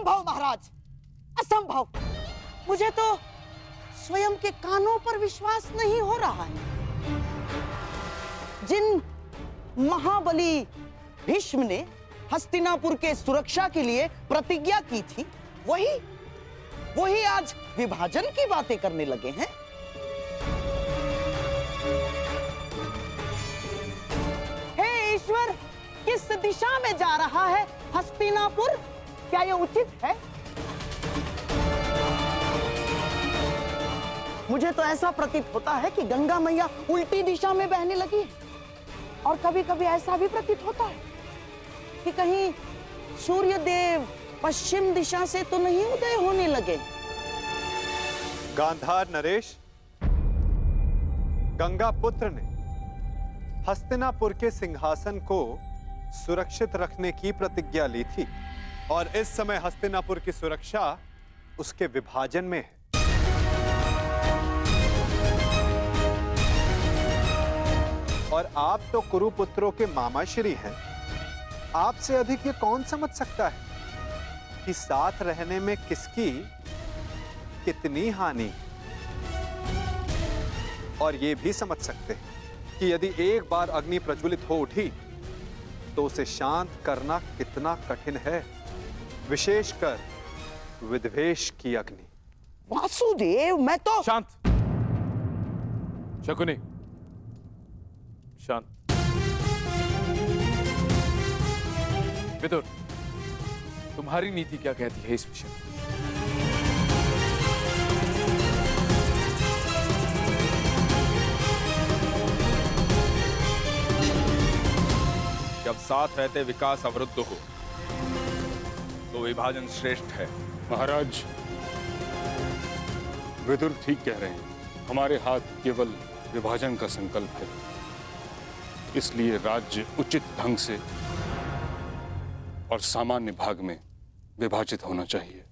असंभव महाराज, असंभव। मुझे तो स्वयं के कानों पर विश्वास नहीं हो रहा है। जिन महाबली भीष्म ने हस्तिनापुर के सुरक्षा के लिए प्रतिज्ञा की थी, वही आज विभाजन की बातें करने लगे हैं। हे ईश्वर, किस दिशा में जा रहा है हस्तिनापुर? क्या यह उचित है? मुझे तो ऐसा प्रतीत होता है कि गंगा मैया उल्टी दिशा में बहने लगी है। और कभी-कभी ऐसा भी प्रतीत होता है कि कहीं सूर्य देव पश्चिम दिशा से तो नहीं उदय होने लगे। गांधार नरेश, गंगा पुत्र ने हस्तिनापुर के सिंहासन को सुरक्षित रखने की प्रतिज्ञा ली थी और इस समय हस्तिनापुर की सुरक्षा उसके विभाजन में है। और आप तो कुरुपुत्रों के मामाश्री हैं। आपसे अधिक ये कौन समझ सकता है कि साथ रहने में किसकी कितनी हानि। और ये भी समझ सकते हैं कि यदि एक बार अग्नि प्रज्वलित हो उठी तो उसे शांत करना कितना कठिन है, विशेषकर विद्वेष की अग्नि। वासुदेव, मैं तो शांत। शकुनी, शांत। विदुर, तुम्हारी नीति क्या कहती है इस विषय में? जब साथ रहते विकास अवरुद्ध हो तो विभाजन श्रेष्ठ है। महाराज, विदुर ठीक कह रहे हैं। हमारे हाथ केवल विभाजन का संकल्प है, इसलिए राज्य उचित ढंग से और सामान्य भाग में विभाजित होना चाहिए।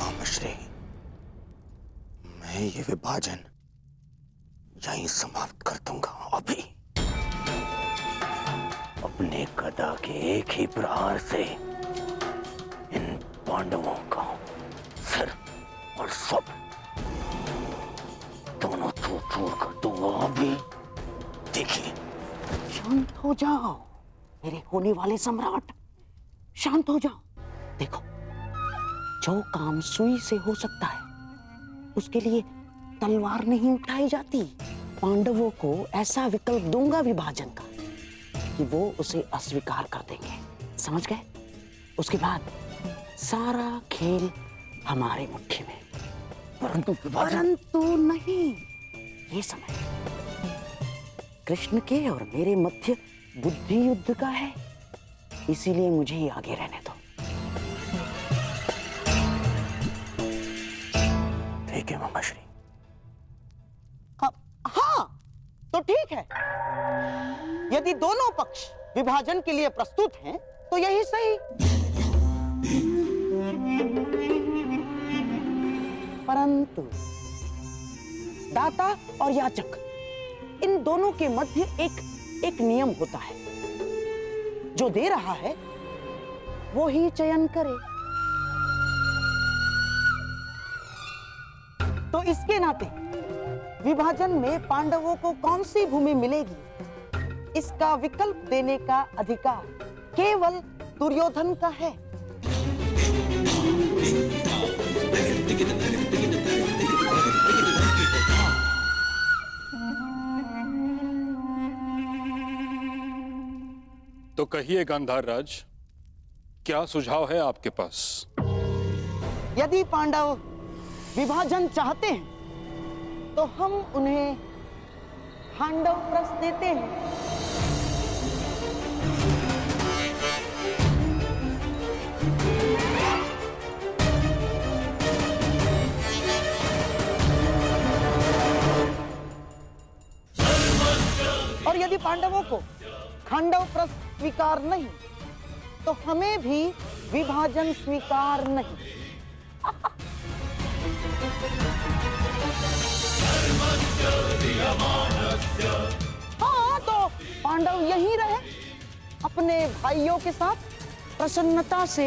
मामाश्री, मैं ये विभाजन यहीं समाप्त कर दूंगा। अभी अपने गदा के एक ही प्रहार से इन पांडवों का सिर और सब दोनों चूर-चूर कर दूंगा। अभी देखिए। शांत हो जाओ मेरे होने वाले सम्राट, शांत हो जाओ। देखो, जो काम सुई से हो सकता है उसके लिए तलवार नहीं उठाई जाती। पांडवों को ऐसा विकल्प दूंगा विभाजन का कि वो उसे अस्वीकार कर देंगे, समझ गए? उसके बाद सारा खेल हमारे मुट्ठी में। परंतु नहीं, ये समय कृष्ण के और मेरे मध्य बुद्धि युद्ध का है, इसीलिए मुझे ही आगे रहने दो। ठीक है मामाश्री। हाँ, तो ठीक है। यदि दोनों पक्ष विभाजन के लिए प्रस्तुत हैं, तो यही सही। परंतु दाता और याचक, इन दोनों के मध्य एक नियम होता है। जो दे रहा है वो ही चयन करे। तो इसके नाते विभाजन में पांडवों को कौन सी भूमि मिलेगी, इसका विकल्प देने का अधिकार केवल दुर्योधन का है। तो कहिए गांधार राज, क्या सुझाव है आपके पास? यदि पांडव विभाजन चाहते हैं तो हम उन्हें पांडव प्रस्थ देते हैं। और यदि पांडवों को खांडव प्रस्थ स्वीकार नहीं तो हमें भी विभाजन स्वीकार नहीं। पांडव यहीं रहे अपने भाइयों के साथ प्रसन्नता से।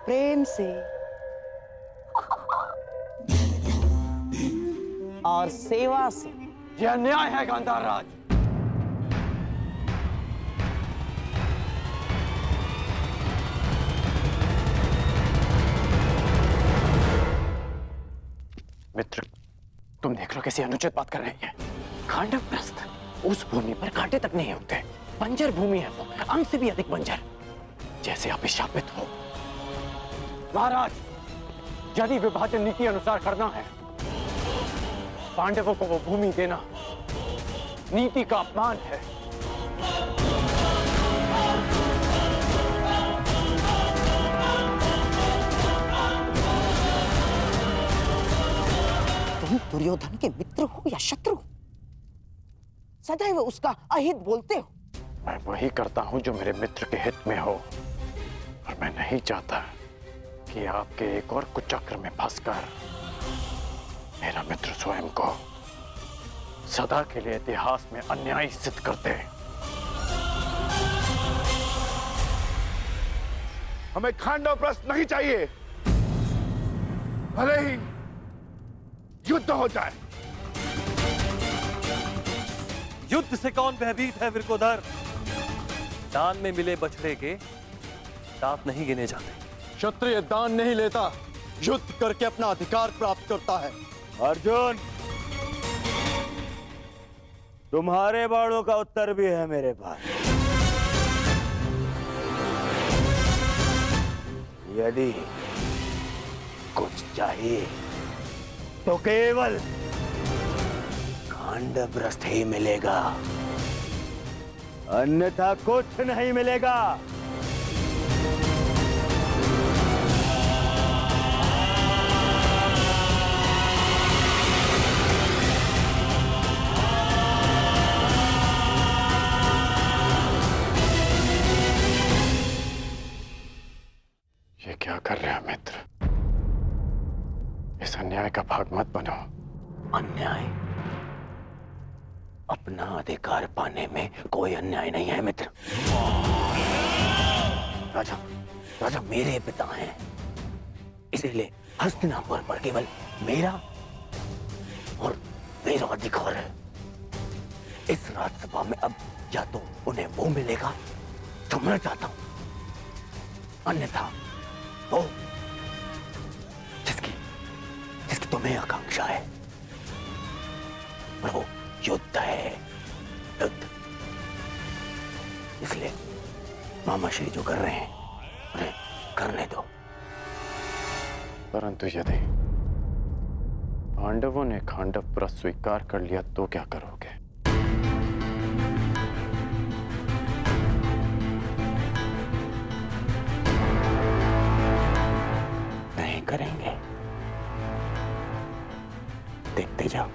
प्रेम से और सेवा से। यह अन्याय है गांधार राज। मित्र, तुम देख लो कैसे अनुचित बात कर रही है। खांडवप्रस्थ उस भूमि पर कांटे तक नहीं उगते, बंजर भूमि है वो, अंग से भी अधिक बंजर, जैसे आप शापित हो। महाराज, यदि विभाजन नीति अनुसार करना है, पांडवों को वो भूमि देना नीति का अपमान है। तुम दुर्योधन के मित्र हो या शत्रु? सदैव उसका अहित बोलते हो। मैं वही करता हूं जो मेरे मित्र के हित में हो, और मैं नहीं चाहता कि आपके एक और कुचक्र में फंसकर मेरा मित्र स्वयं को सदा के लिए इतिहास में अन्यायी सिद्ध कर दे। हमें खांडवप्रस्थ नहीं चाहिए, भले ही युद्ध हो जाए। युद्ध से कौन भयभीत है विरकोधर? दान में मिले बछड़े के दांत नहीं गिने जाते। क्षत्रिय दान नहीं लेता, युद्ध करके अपना अधिकार प्राप्त करता है। अर्जुन, तुम्हारे बाणों का उत्तर भी है मेरे पास। यदि कुछ चाहिए तो केवल खांडवप्रस्थ ही मिलेगा, अन्यथा कुछ नहीं मिलेगा। ये क्या कर रहे हो मित्र? इस अन्याय का भाग मत बनो। अन्याय? अपना अधिकार पाने में कोई अन्याय नहीं है मित्र। राजा, राजा मेरे पिता हैं, इसीलिए हस्तिनापुर पर केवल मेरा और मेरा अधिकार है। इस राज्यसभा में अब या तो उन्हें वो मिलेगा जो मैं चाहता हूं, अन्यथा वो जिसकी तुम्हें आकांक्षा है, और वो युद्ध है, युद्ध। इसलिए मामा श्री जो कर रहे हैं उन्हें करने दो। परंतु यदि पांडवों ने खांडवप्रस्थ स्वीकार कर लिया तो क्या करोगे? नहीं करेंगे, देखते जाओ।